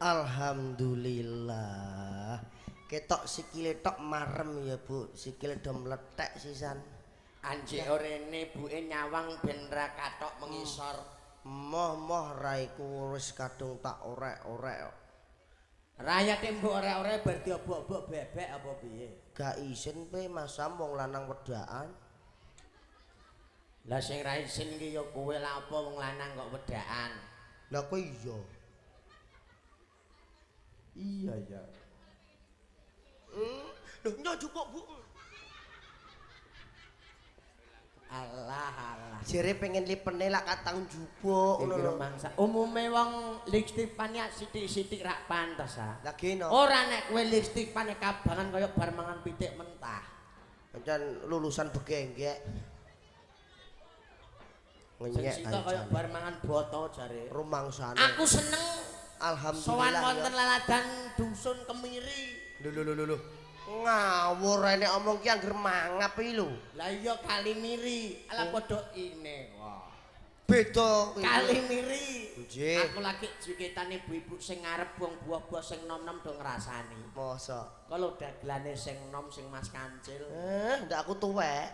Alhamdulillah. Ketok sikile tok marem ya, Bu. Sikile do mlethek sisan. Anjek orene buke nyawang ben ra katok mengisor. Moh-moh raiku wis kadung tak orek-orek. Rayate mbok orek-orek bar diobok-obok bebek apa piye? Gak isin pe Mas Sam wong lanang wedaan. Lah sing ra isin iki ya kowe lha apa wong lanang kok wedaan? Lah kowe iya. Iya ya. Lho nyojo kok Bu. Alah. Jere pengen lipene lak katang jupuk ngono lho. Mangsa. Umume wong lipstik pane sithik-sithik rak pantes ah. Lah kene. Ora nek kowe lipstik pane kabangan kaya bar mangan pitik mentah. Pancen lulusan begenggek. Ngenyek Sing kaya bar mangan boto jare. Rumangsane. Aku seneng Alhamdulillah. sowan wonten laladan dusun Kemiri. Lho. Ngawur nek omong ki angger mangap iki lho. Lah iya Kalimiri, ala padha ini kok. Beda Kalimiri. Nggih. Aku lagi juketan ibu-ibu sing ngarep wong buah-buah sing nom-nom do ngrasani. Mosok. Kalau dagelane sing nom sing Mas Kancil. Ndak aku tuwek.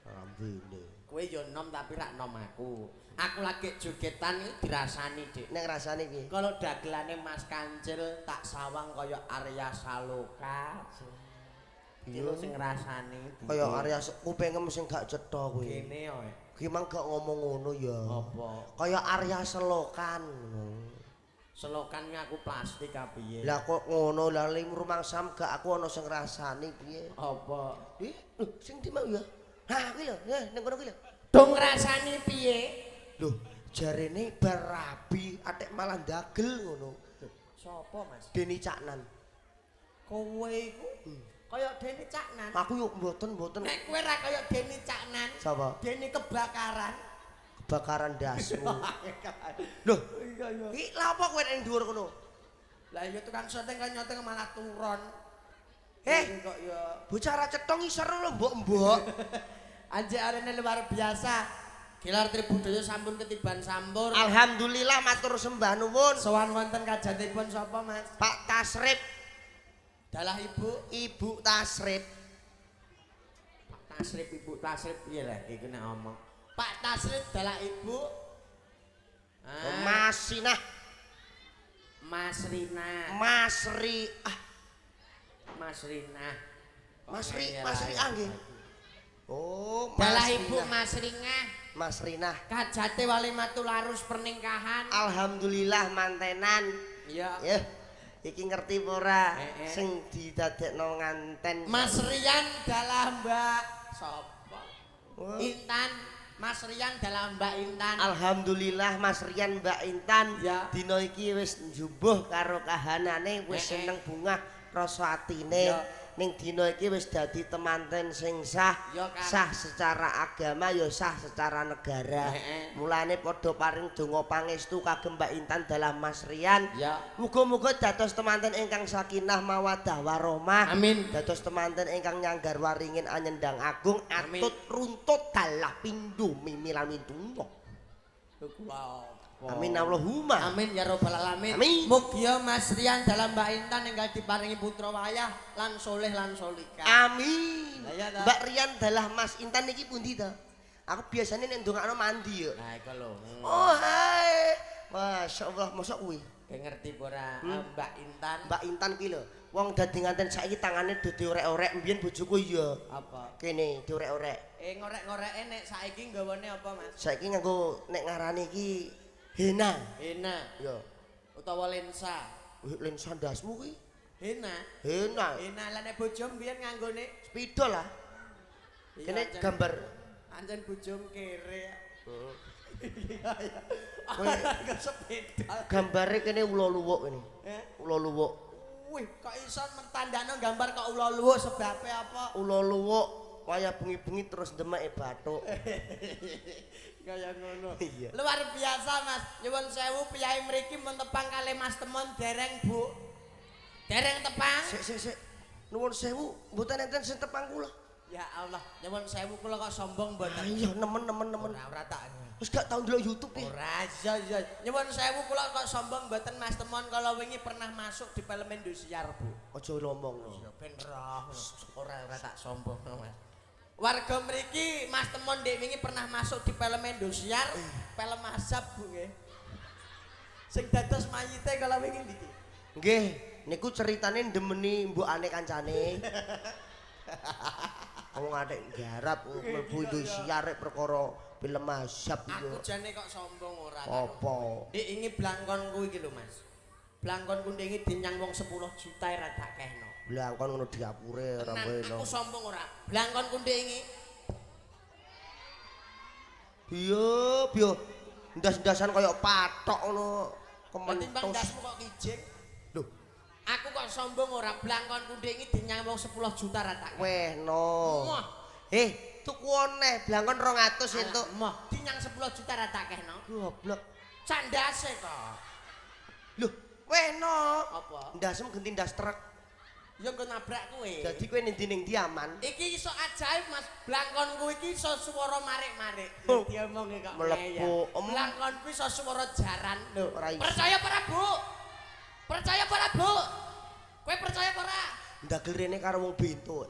Ambene. Kowe yo nom tapi rak nom aku. Aku lagi jogetan iki dirasani, Dik. Nek rasane piye? Kalau dagelane Mas Kancil tak sawang kaya Arya Saloka. Iki sing ngrasani. Kaya Arya kupingem sing gak cetha kuwi. Kene yo. Ki mang gak ngomong ngono ya. Apa? Kaya Arya Selokan ngono. Selokan aku plastik apa piye? Lah kok ngono lah ling rumangsam gak aku ana sing ngrasani piye? Apa? Sing di mau ya. Ha kuwi lho, ning kono kuwi lho. Dong ngrasani piye? Lho, jarene bar rabi atek malah ndagel ngono. Sopo Mas? Deni Caknan. Kowe iku kaya Deni Caknan. Aku yo mboten. Nek kowe ra kaya Deni Caknan. Sapa? Deni kebakaran. Kebakaran dasmu. Lho, Iya. iki lha apa kowe ning dhuwur kono? Lah iya tukang syuting kan nyuting malah turun. Kok ya Bocah ra cetha ngisor lho mbok-mbok. anjek arene luar biasa. Gelar Tribudaya sampun ketiban sampur. Alhamdulillah matur sembah nuwun. Sowan wonten kajatipun sapa Mas? Pak Tasrip, Dalah Ibu. Ibu Tasrip. Pak Tasrip, Ibu Tasrip piye lah iki nek omong. Pak Tasrip dalah Ibu. Mas Sinah. Mas Rina. Mas Ri Mas Rina. Mas Ri nggih. Oh, Dalah Mas Ibu Rina. Mas Rina. Mas Rina. Kajate walimatul arus pernikahan. Alhamdulillah mantenan. Iya. Ya. Iki ngerti apa ora Sing didadekno nganten. Mas Rian dalah Mbak sapa? Oh. Intan. Mas Rian dalah Mbak Intan. Alhamdulillah Mas Rian Mbak Intan Ya. dina iki wis njumbuh karo kahanane wis seneng bungah rasa atine Ya. ning dina iki wis dadi temanten sing sah Ya, Kang. sah secara agama ya sah secara negara mulane padha paring donga pangestu kagem Mbak Intan dalam Mas Rian Ya. muga-muga dados temanten ingkang sakinah mawaddah warahmah Amin. dados temanten ingkang nyanggar waringin anyendang agung Amin. atut runtut dalah pindho mimilan mintuno. Amin Allahumma. Amin ya robbal alamin. Amin. Mugia Mas Rian dalam Mbak Intan enggal diparingi putra wayah lan soleh lan solika. Amin. Lah iya ta? Mbak Rian dalah Mas Intan iki pundi to? Aku biasanya nek ndongakno mandi yo. Nah iku lho. Oh hai. Masya Allah, mosok kuwi. Kayak ngerti ora Mbak Intan? Mbak Intan ki lho. Wong dadi nganten saiki tangane dadi orek-orek, mbiyen bojoku iya. Apa? Kene diorek-orek. Ngorek-ngoreke nek saiki nggawane apa, Mas? Saiki nganggo nek ngarani iki henna. Hena Ya. utawa lensa. Lensa ndasmu kuwi. Hena. Henna. Hena lan nek bojo mbiyen nganggone Spidol lah. Iya, Kene Jan. gambar. Anjen bojo kere. Heeh. Iya iya. Kowe Kok sepeda. gambare kene ula luwuk kene. Ula luwuk. Wih, kok iso mertandakno gambar kok ula luwuk sebabe apa? Ula luwuk waya bengi-bengi terus ndemeke bathuk. Kaya ngono. Iya. Luar biasa, Mas. Nyuwun sewu piyai mriki mun tepang kalih Mas Temon dereng, Bu. Dereng tepang. Sik. Nuwun sewu, mboten enten sing tepang kula. Ya Allah, nyuwun sewu kula kok sombong mboten. Iya, nemen. Ora tak. Wis gak tau ndelok YouTube ya. Ora iya. Nyuwun sewu kula kok sombong mboten Mas Temon kala wingi pernah masuk di film Indosiar, Bu. Aja ngomong. Ya ben roh. Ora tak sombong, Mas. Warga mriki Mas Temon ndek wingi pernah masuk di film Indosiar, film Azab, Bu nggih. Sing dados mayite kala wingi niki. Nggih, niku ceritane ndemeni mbokane kancane. Wong atik garap mlebu Indosiar rek perkara film Azab Aku iku. jane kok sombong ora. Apa? Ndek ingi blangkonku iki lho, Mas. Blangkonku ndek ingi dinyang wong 10 juta ora tak kehno. Blangkon ngono diapure ora kowe no. Aku sombong ora. Blangkonku ndek ingi. Biyo. Ndas-ndasan kaya pathok ngono. Ketimbang Kementus. dasmu kok kijing. Lho, Aku kok sombong ora. Blangkonku ndek ingi dinyang wong 10 juta ora tak kehno. weh no. Wah. Tuku oneh blangkon 200 entuk. Moh, dinyang 10 juta ora tak kehno. Goblok. Candase kok. Lho, weh no. Apa? Ndasem genti ndas truk. Ya nggo nabrak kowe. Dadi kowe ning aman. Iki iso ajaib Mas. Blangkonku iki iso swara marik-marik. Oh. Diomongi kok Mlebu. Blangkonku iso swara jaran. Lho, ora iso. Percaya apa ora, Bu? Percaya apa ora, Bu? Kowe percaya apa ora? Ndagel rene karo wong bento.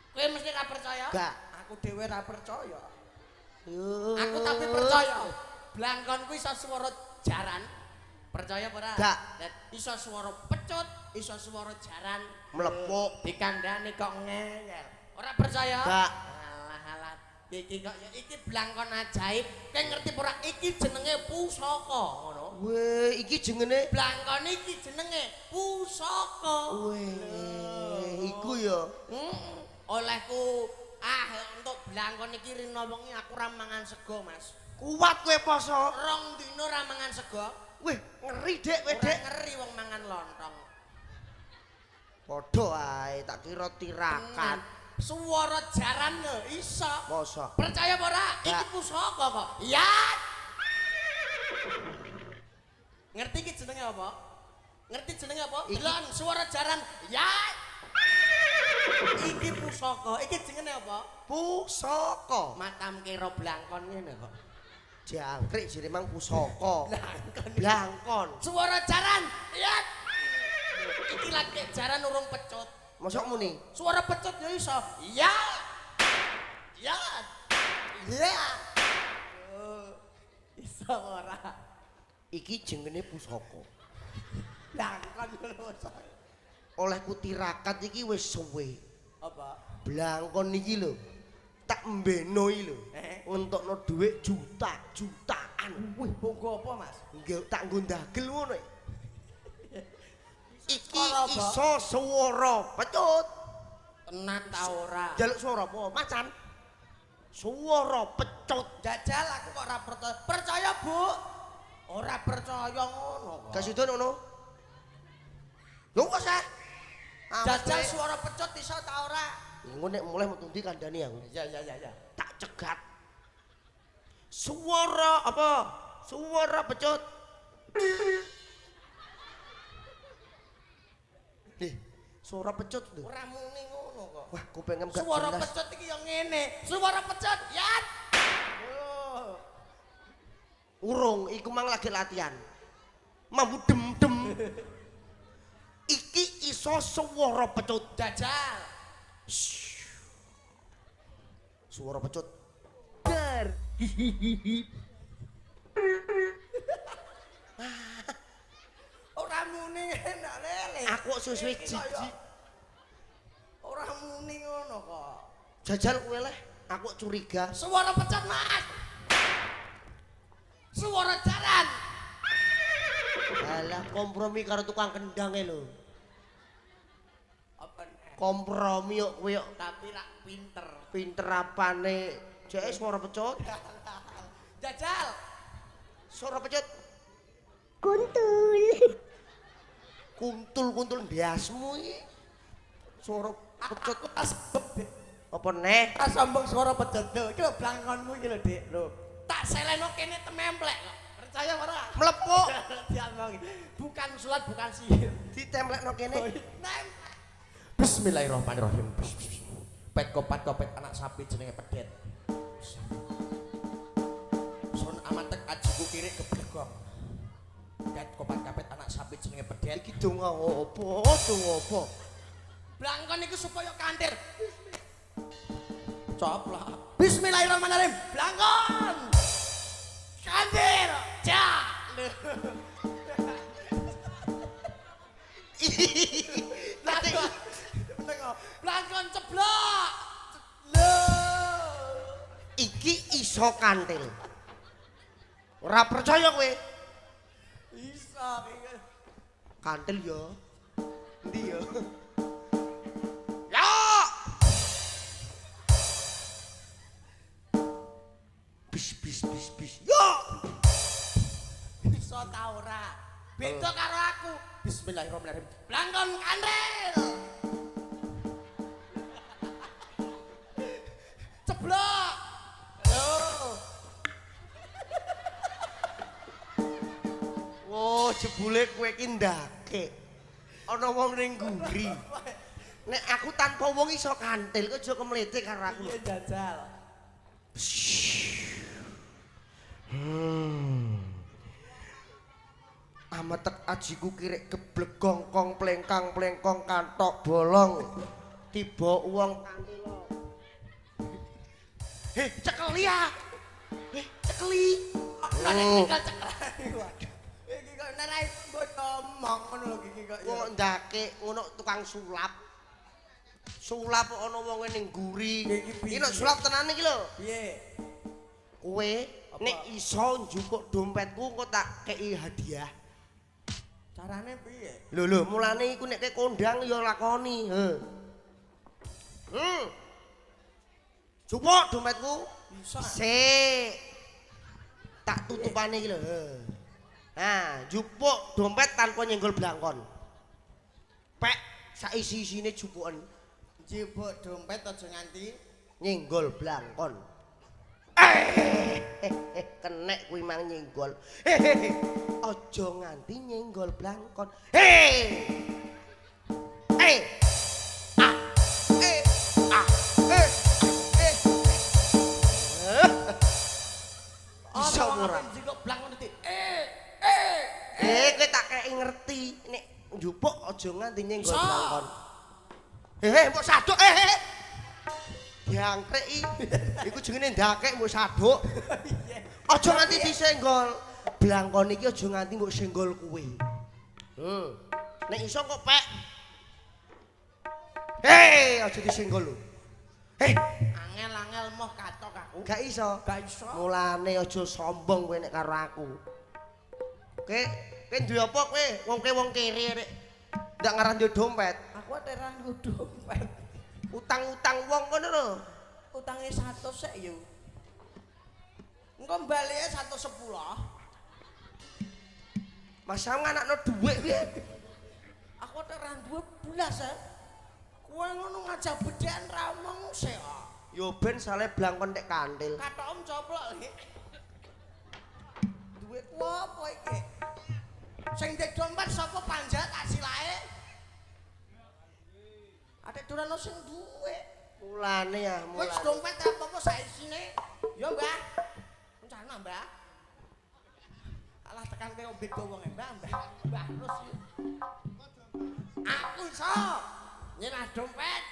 Kowe mesti ra percaya? Gak. Aku dhewe ra percaya. Yo. Aku tapi percaya. Blangkonku iso swara jaran. Percaya apa ora? Gak. Iso swara pecut, iso swara jaran. Mlepuk. Dikandani kok ngeyel. Ora percaya? Gak. Alah. Iki kok ya iki blangkon ajaib. Kowe ngerti ora iki jenenge pusaka ngono. Weh, iki jenenge Blangkon iki jenenge pusaka. weh, iku ya. Olehku untuk blangkon iki rino wengi aku ra mangan sego, Mas. Kuat kowe poso. 2 dina ra mangan sego. Weh, ngeri Dek, kowe Ora Dek. ngeri wong mangan lontong. Padha ae, tak kira tirakat. Suara jaran lho iso. Mosok. Percaya apa ora? Iki Gak. pusaka kok. Ya. Ngerti iki jenenge apa? Ngerti jenenge apa? Delon suara jaran. Ya. Iki pusaka. Iki jenenge apa? Pusaka. Makam kira blangkon ngene kok. Jangkrik jere mang pusaka. Blangkon. Blangkon. Suara jaran. Ya. Iki lagi jaran urung pecut. Mosok muni. Suara pecut ya iso. Ya. Ya. Ya. Oh, iso ora. Iki jenenge pusaka. Blangkon ngono. Olehku tirakat iki wis suwe. Apa? Blangkon iki lho. Tak mbeno iki lho. Ngentokno dhuwit jutaan. Wih, bonggo apa, Mas? Nggih tak nggo ndagel ngono. Iki Swara apa? iso swara pecut. Tenan ta ora? Jaluk swara apa, Macan? Swara pecut. Jajal aku kok ora percaya. Percaya, Bu. Ora percaya ngono kok. Gak sido ngono. Lho kok sah? Jajal suara pecut iso ta ora? Ngono nek mulai metu ndi kandhani aku. Ya. Tak cegat. Suara apa? Suara pecut. Nih, suara pecut lho. Ora muni ngono kok. Wah, kupengem gak Suara jelas. pecut iki yo ngene. Suara pecut, ya. Oh. Urung, iku mang lagi latihan. Mambu dem. Iki iso suara pecut. Jajal. Suara pecut. Dar. Ora muni enak lele. Aku suwe Iki kaya- jijik. Ora muni ngono kok. Jajal kowe leh, aku curiga. Suara pecut, Mas. Suara jalan. Alah kompromi karo tukang kendang e lho. Apa nek? Kompromi kok kowe Tapi rak pinter. pinter apane jek suara pecut. Jajal. Suara pecut. Kuntul. Kuntul ndiasmu iki. Suara pecut Aku tas bebek. apa neh? Tak sombong suara pecut lho. Iki lho blangkonmu iki lho, Dik. Lho. Tak seleno kene tememplek kok. Percaya ora? Mlepuk Diomong. Bukan sulat, bukan sihir. ditemplekno kene. Nempel. Bismillahirrahmanirrahim. Pet kopat kopet anak sapi jenenge pedet. Sun amatek ajiku kiri keblegong. Pet kopat kopet anak sapi jenenge pedet. Iki donga apa? Donga apa? Blangkon iku supaya kantir. Coplak. Bismillahirrahmanirrahim. Blangkon. Kantir. Ja. Blangkon ceblok. Lho. Iki iso kantil. Ora percaya kowe? Bisa iki. Kantil ya. Endi ya? Ya. Bis. Ya. Bisa ta ora? Beda karo aku. Bismillahirrahmanirrahim. Blangkon kantil. Ceblok. Lho. Oh, jebule kowe ki ndake. Ana wong ning nguri. Nek aku tanpa wong iso kantil, kok aja kemlete karo aku. Iya jajal. Amatek ajiku kirek geblegong kong plengkang kantok bolong. Tiba uang kantilo. Cekeli ya. Cekeli. Lah iki kok ceklani waduh. Iki kok nerai mbok ngomong ngono lho iki kok. Wong ndake ngono tukang sulap. Sulap ana wong ning nguri. Iki nek sulap tenan iki lho. Piye? Kowe nek iso njupuk dompetku engko tak kei hadiah. Carane piye? Lho mulane iku nek kondang ya lakoni. Jupuk dompetku. Bisa. Sik. Tak tutupane iki lho. Nah, jupuk dompet tanpa nyenggol blangkon. Pek saisi-isine jupuken. Jebuk dompet aja nganti Nyenggol blangkon. Kenek kuwi mang nyenggol. Aja nganti nyenggol blangkon. Iso ora? Jika blangkon iki. Kowe tak kei ngerti nek njupuk aja nganti nyenggol Iso. blangkon. Mbok saduk Diangkreki. Iku jenenge ndakek mbok saduk. Aja nganti disenggol. blangkon iki aja nganti mbok senggol kowe. Nek iso kok pek. Hei, aja disenggol lho. Hei, Angel-angel moh katok aku. gak iso. Gak iso. Mulane aja sombong kowe nek karo aku. Kowe duwe apa kowe? Wong kere rek. Ndak ngaran duwe dompet. Aku ate ra dompet. Utang-utang wong ngono lho. Utange 100 sik yo. Engko balike 110. Mas Sam nganakno dhuwit piye? Aku ate ra duwe belas ya. Kowe ngono ngajak bedhekan ra omong sik kok. Yo ben sale blangkon nek kantil. Kathokmu coplok iki. Duwe ku apa iki? Sing ndek dompet sapa panjat tak silae? Ate durano sing duwe. Mulane ya, Wis mulane. dompet apa-apa saisine. Yo, Mbah. Rencana, Mbah. Alah tekan kowe beda wong Mbah, Mbah terus yo. Aku iso nyenah dompet.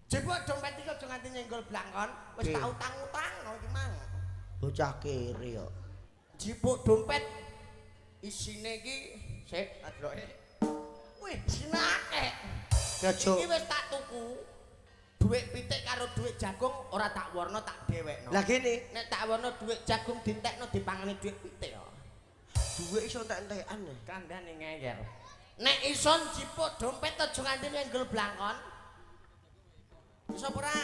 Jebuk dompet iki aja nganti nyenggol blangkon, wis tak utang-utangno iki mang. Bocah kere yo. Jebuk dompet isine iki sik tak deloke. Wih, isine akeh. Aja Iki wis tak tuku. Duit pitik karo duit jagung ora tak warna tak dhewekno. lah gini, Nek tak warna duit jagung dientekno dipangani duit pitik kok. duwe iso entek-entekan. Kandhane ngeyel. Nek iso jipuk dompet aja nganti nyenggol blangkon. Iso ora?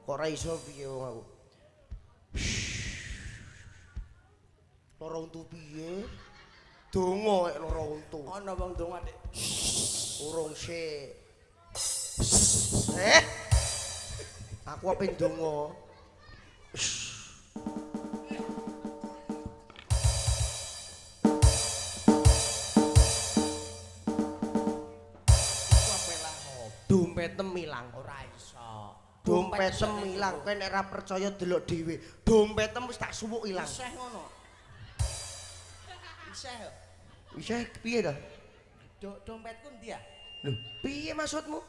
Kok ora iso piye wong aku. Lara untu piye? Donga nek lara untu. Ana wong donga Dik. Urung sik. Aku ape ndonga. Dompet ilang. Ora iso. Dompet ilang. Kowe nek ora percaya delok dhewe. Dompet wis tak suwuk ilang. Isih ngono. Isih. Isih piye to? Dompetku ndi ya? Lho, piye maksudmu?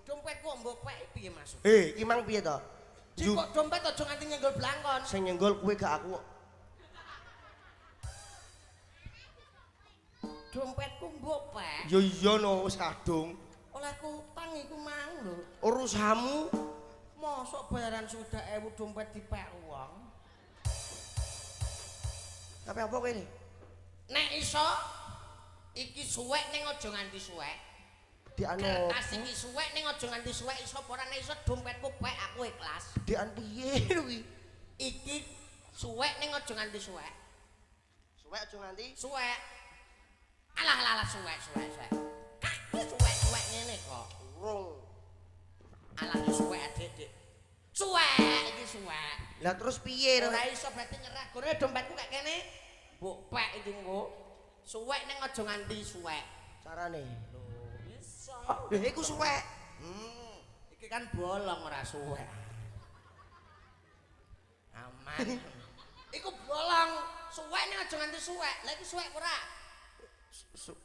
Dompetku mbok pek piye maksud? Iki mang piye to? Jipuk dompet aja nganti nyenggol blangkon. Sing nyenggol kowe gak aku. Dompetku mbok pek. Ya iya no wis kadung. Olehku utang iku mang lho. Urusanmu Mosok bayaran sudah 1000 dompet dipek wong. tapi apa kowe ini? Nek iso iki suwek ning aja nganti suwek. Dian Kertas iki suwek ning aja nganti suwek iso apa ora nek iso dompetku pek aku ikhlas. Dian piye kuwi? Iki suwek ning aja nganti suwek. Suwek aja nganti. Suwek. Alah suwek. Kaki suwek ngene kok. Urung. Alah suwek Dik. Suwek iki suwek. Lah terus piye to? Ora iso berarti nyerah. Gore dompetku kayak kene. Mbok pek iki engko. Suwek ning aja nganti suwek. Carane. Iso. Lho iku suwek. Iki kan bolong ora suwek. Aman. Iku bolong. Suwek ning aja nganti suwek. Lah iki suwek ora?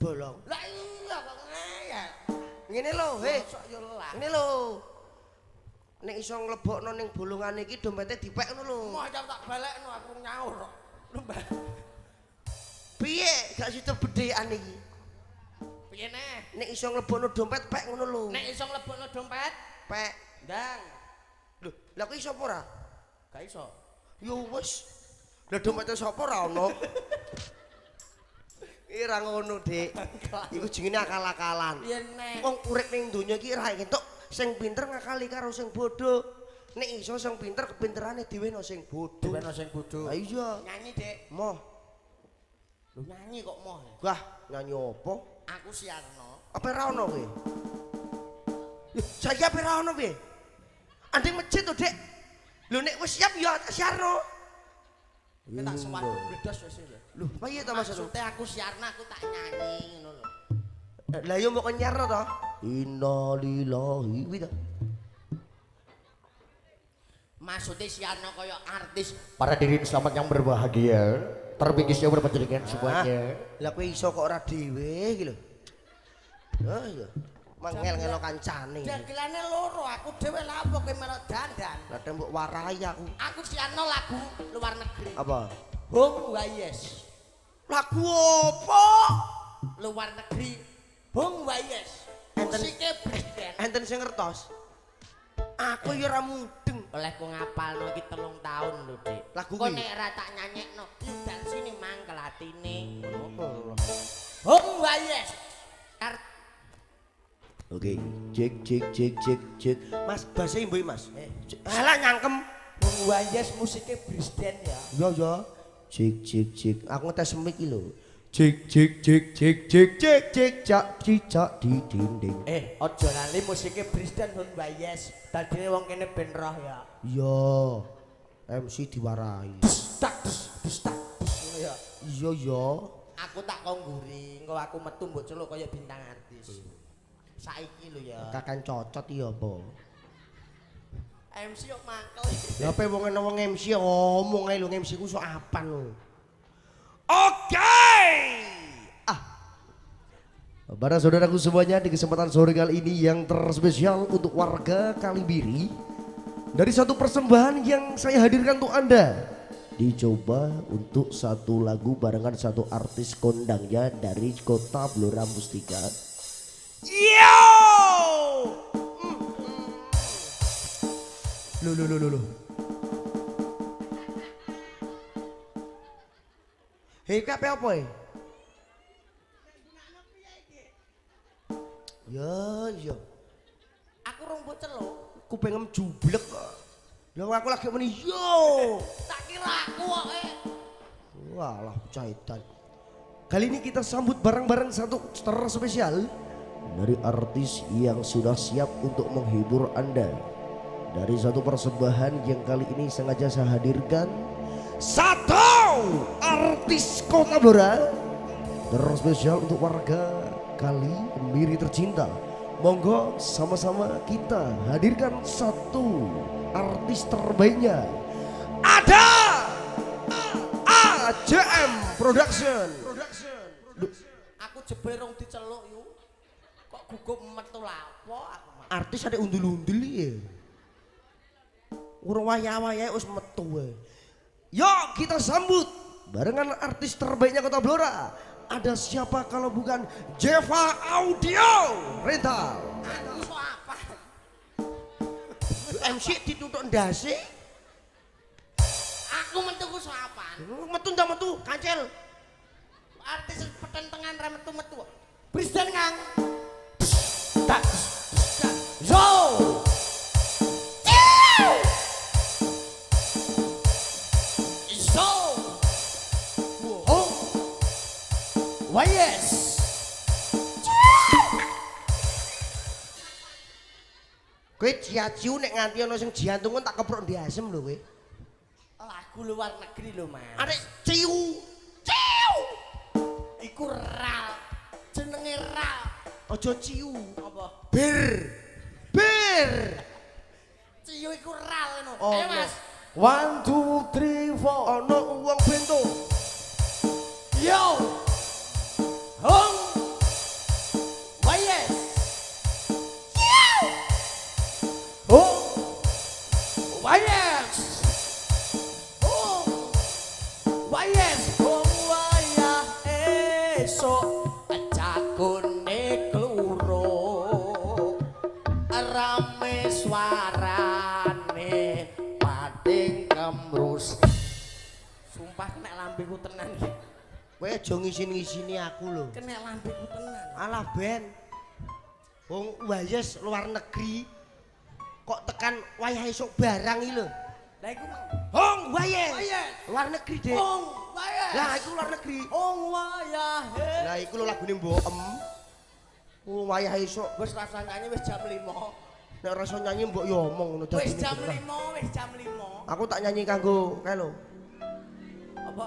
Bolong. Lah iya kok ngeyel. Ngene lho, he. Sok yo lah. Ngene lho. Nek iso nglebokno ning bolongan iki dompete dipek ngono lho. Mau tak balekno aku nyaur kok. Lho Mbah. Piye? Gak sido bedhekan iki. Piye neh? Nek iso nglebokno dompet pek ngono lho. Nek iso mlebokno dompet, Pek. ndang. Lho, lah kuwi iso apa ora? Gak iso. Yo wis. Lah dompete sapa ora ono? Iki ra ngono, Dik. Iku jenenge akal-akalan. Piye neh? Wong urip ning donya iki ra entuk sing pinter ngakali karo sing bodoh. Nek iso sing pinter kepinterane dhewe no sing bodoh. Dipeno sing bodho. Ha iya. Nyanyi, Dik. Moh. Lho nyanyi kok moh. Wah, nyanyi apa? Aku siarno. Apa ra ono kowe? Lho, saiki apa ra ono piye? Anding masjid to, Dik. Lho nek wis siap ya siarno. Kita tak sewatu bledos wis ya. Lho, piye to maksudmu? Maksudnya aku siarno aku tak nyanyi ngono lho. Lah yo mbok nyarno to? Innalillahi kuwi to. Maksudnya siarno kaya artis. Para diri selamat yang berbahagia, terpikisnya berpendidikan semuanya. Lah kowe iso kok ora dhewe iki lho. Oh iya. Mangel-ngelo kancane. Dagelane loro, aku dhewe lha apa kowe melok dandan. Lah tembok warai aku. Aku siarno lagu luar negeri. Apa? Hong Wayes. Lagu apa? Luar negeri. Hong Wayes. Enten- Musiknya presiden. Enten sing ngertos. Aku ya ora mudeng. Oleh ku ngapalno iki 3 tahun lho, Dik. Lagu kok kuwi? nek ra tak nyanyekno, dan sini mangkel atine. Oh. Hong Wayes. Oke, cek. Mas, bahasa Imbu Mas. Eh, Alah nyangkem. Hong Wayes musiknya presiden ya. Ya. Cek. Aku ngetes mic iki lho. Cek, cak cicak di dinding. Ojo lali musiknya presiden Hong Wayes. Tadine wong kene ben roh ya. Iya, MC diwarai. Tak ngono ya. Iya. Aku tak kongguri, engko aku metu mbok celuk kaya bintang artis. Saiki lho ya. Kakan cocot iya apa? MC kok mangkel. Lah pe wong ana wong MC ngomong ae lho MC ku sok apan lho. Oke. Para saudaraku semuanya, di kesempatan sore kali ini yang terspesial untuk warga Kalibiri, dari satu persembahan yang saya hadirkan untuk Anda, dicoba untuk satu lagu barengan satu artis kondangnya dari kota Blora Mustika. Yo! Loh. Hei kape apa e? Ya. Aku rong mbok celuk. Kupengem jublek kok. Lah aku lagi meni yo. Tak kira aku kok. Walah cahitan. Kali ini kita sambut bareng-bareng satu terspesial dari artis yang sudah siap untuk menghibur Anda. Dari satu persembahan yang kali ini sengaja saya hadirkan, satu artis Kota Blora terspesial untuk warga Kalibiri tercinta. Monggo sama-sama kita hadirkan satu artis terbaiknya. Ada AJM Production. Aku jebul rong diceluk yo. Kok gugup metu lapo aku. Artis ada undul-undul ya. Urung wayah-wayah wis metu wae. Yuk kita sambut barengan artis terbaiknya Kota Blora. Ada siapa kalau bukan Jeva Audio Rental. Aku sok apa? MC ditutuk ndase. Aku metu ku sok apaan? Metu ndak metu kancel. Artis petentengan ra metu-metu. Presiden Kang. Tak. Yo. Wayes. Kowe ciaciu nek nganti ana sing jantungan tak keprok ndiasem lho kowe. Lagu luar negeri lho, Mas. Arek ciu. Ciu. Iku ral. Jenenge ral. Aja ciu. Apa? Bir. Ciu iku ral ngono. Oh, Ayo, Mas. 1, 2, 3, 4. Ana uang bento. Yo. Hong. Wayes. Oh, Wayes. Hong. Wayes. Hong wayah esok cakune kluro. Rame suarane pating kemrus. Sumpah nek lambeku tenan iki. Kowe aja ngisin-ngisini aku lho. Kena lambeku tenan. Alah Ben. Wong wayes luar negeri. Kok tekan wayah esuk barang iki lho. Lah iku mang. Hong wayes. Wayes. Luar negeri, Dik. Hong wayes. Lah iku luar negeri. Hong wayah. Lah iku lho lagune Mbokem. Oh wayah esuk. Wis rasa nyanyi wis jam 5. Nek rasa nyanyi mbok yo omong ngono Wis dadine jam gerah. 5, wis jam 5. Aku tak nyanyi kanggo kae lho. Apa?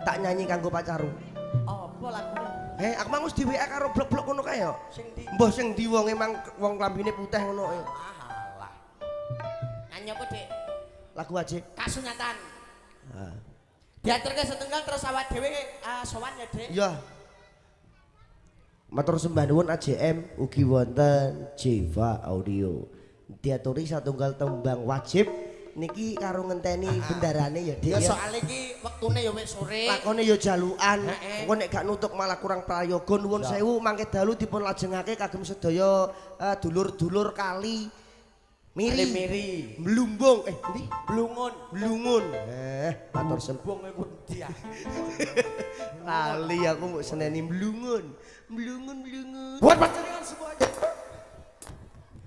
Tak nyanyi kanggo pacarku. Apa lagune? Aku mang wis di WA karo blok-blok ngono kae yo. Sing di Mbah sing ndi wong emang wong klambine putih ngono. alah. Nyanyi apa, Dik? Lagu aja. Kasunyatan. Ah. Diaturke setunggal terus awak dhewe sowan ya, Dik. Iya. matur sembah nuwun AJM ugi wonten Jeva Audio. Diaturi satunggal tembang wajib niki karo ngenteni bendarane ya Dik. Ya soal iki wektune ya wis sore. Lakone ya jalukan. Heeh. Engko nek gak nutuk malah kurang prayoga nuwun sewu mangke dalu dipun lajengake kagem sedaya dulur-dulur kali Miri Miri. miri. Mlumbung ndi? Blungun. Blungun. Matur Sembung iku ndi ya? lali aku mbok seneni mlungun. Mlungun. Buat panjenengan semuanya.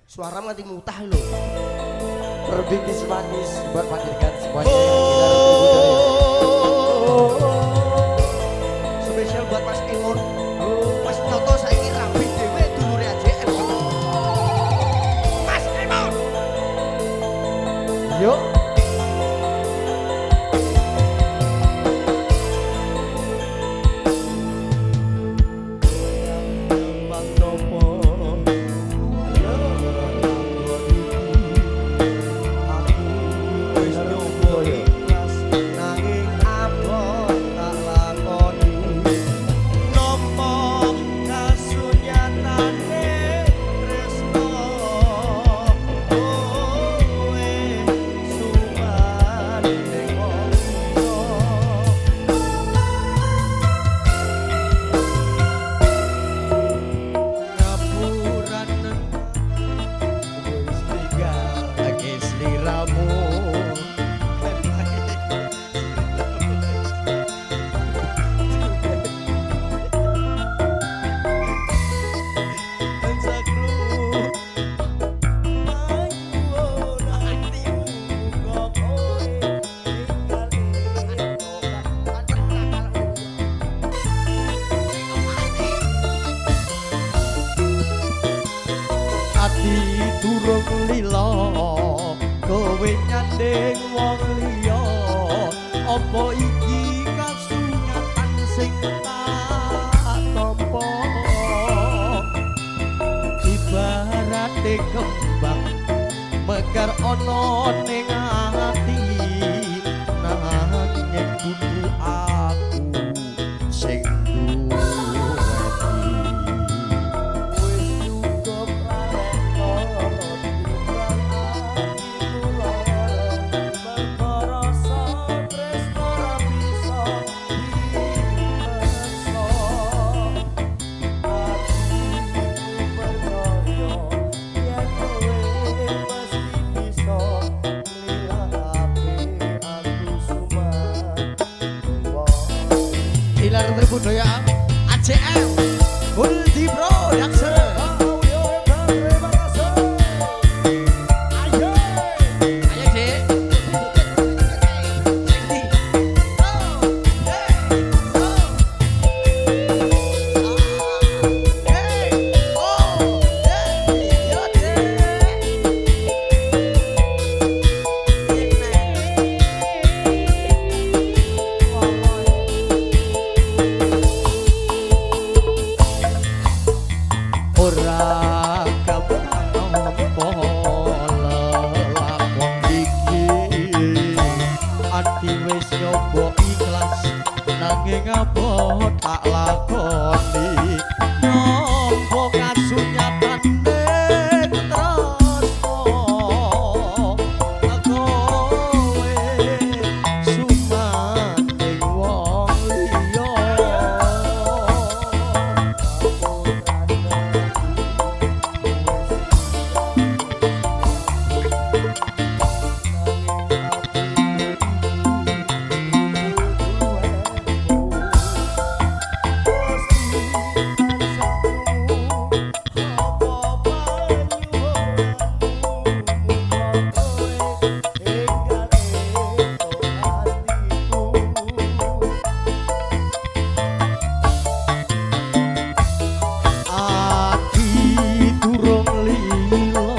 Suara nganti mutah lho. Berbingkis manis buat panjenengan semuanya. Spesial buat Mas Emon. Mas Toto saiki rapi dhewe dulure AJM. Mas Emon. Yuk. Bang Nopo. Wis nyoba ikhlas nanging abot tak lakoni. Nopo kasunyatane tresno kowe suman ning wong ngapuran wis tinggal lagi sliramu. Ati durung lila kowe nyanding wong liya apa iki kasunyatan sing tak tampa ibarate kembang mekar ana ning ati nanging kudu aku sing duweni. Pilar Berbudaya ACM Multi Production. Ayo Dek. Ora kamampo lelakon iki ati wis nyoba ikhlas nanging apa tak lakoni nyapa kasunyatane tresno kowe sumaning wong liya. Ati durung lila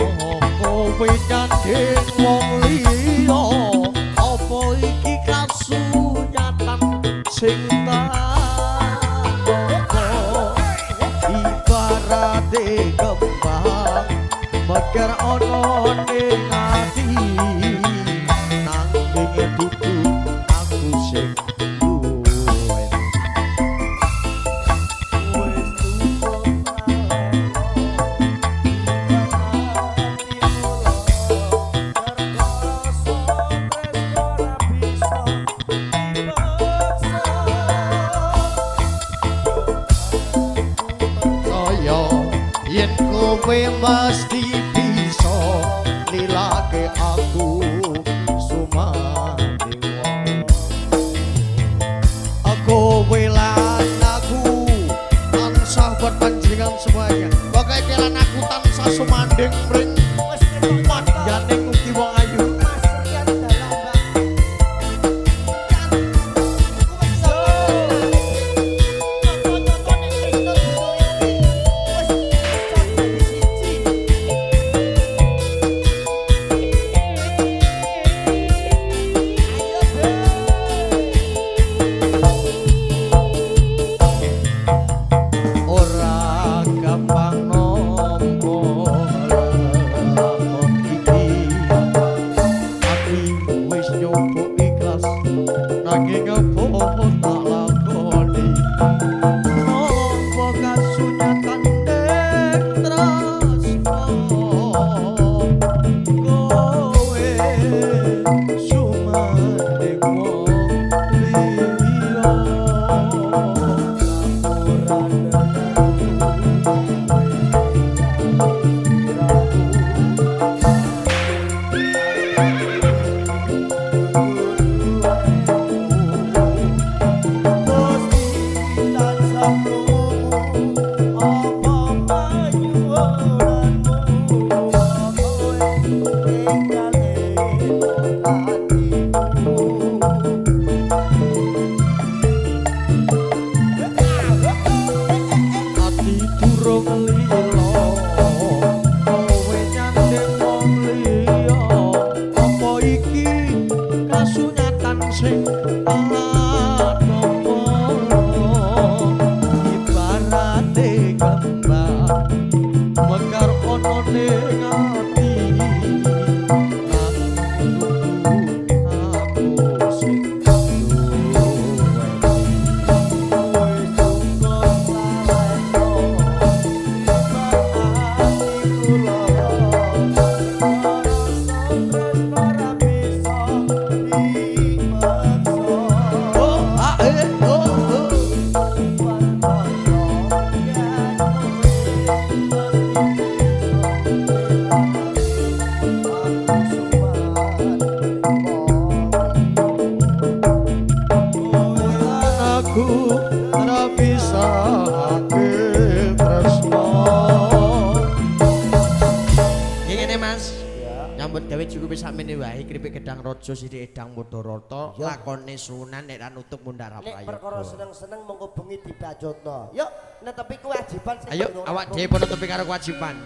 kowe nyanding wong liya apa iki kasunyatan sing tak ibarate kembang mekar ana ning ati nanging dudu aku sing duweni. yen kowe mesti bisa nilake aku sumanding wong. Kowe lan aku tansah buat panjenengan semuanya. Pokoke kelan aku tansah sumanding mring Wis ketok jane mugi wong ayu. Mas Rian dalah Mbak. Ora gampang nampa lakon iki. Ati wis nyoba ikhlas nanging apa tak lakoni. Nampa kasunyatan dek tresno kowe sumanding wong liya. Ati durung lila kowe nyandeng wong liya. Apa iki kasunyatan sing tak nampa? Ibarate kembang mekar ana ning ati. Aku sing aku ora bisa ake tresno. Ngene Mas. Nyambut gawe cukup sakmene wae kripik gedang raja sithik edang Madharata lakone sunan nek ra nutup mundhar Nek apa perkara seneng-seneng monggo bengi dibajutno. Yuk netepi kewajiban sing Ayo bener. awak dhewe penutupi karo kewajiban.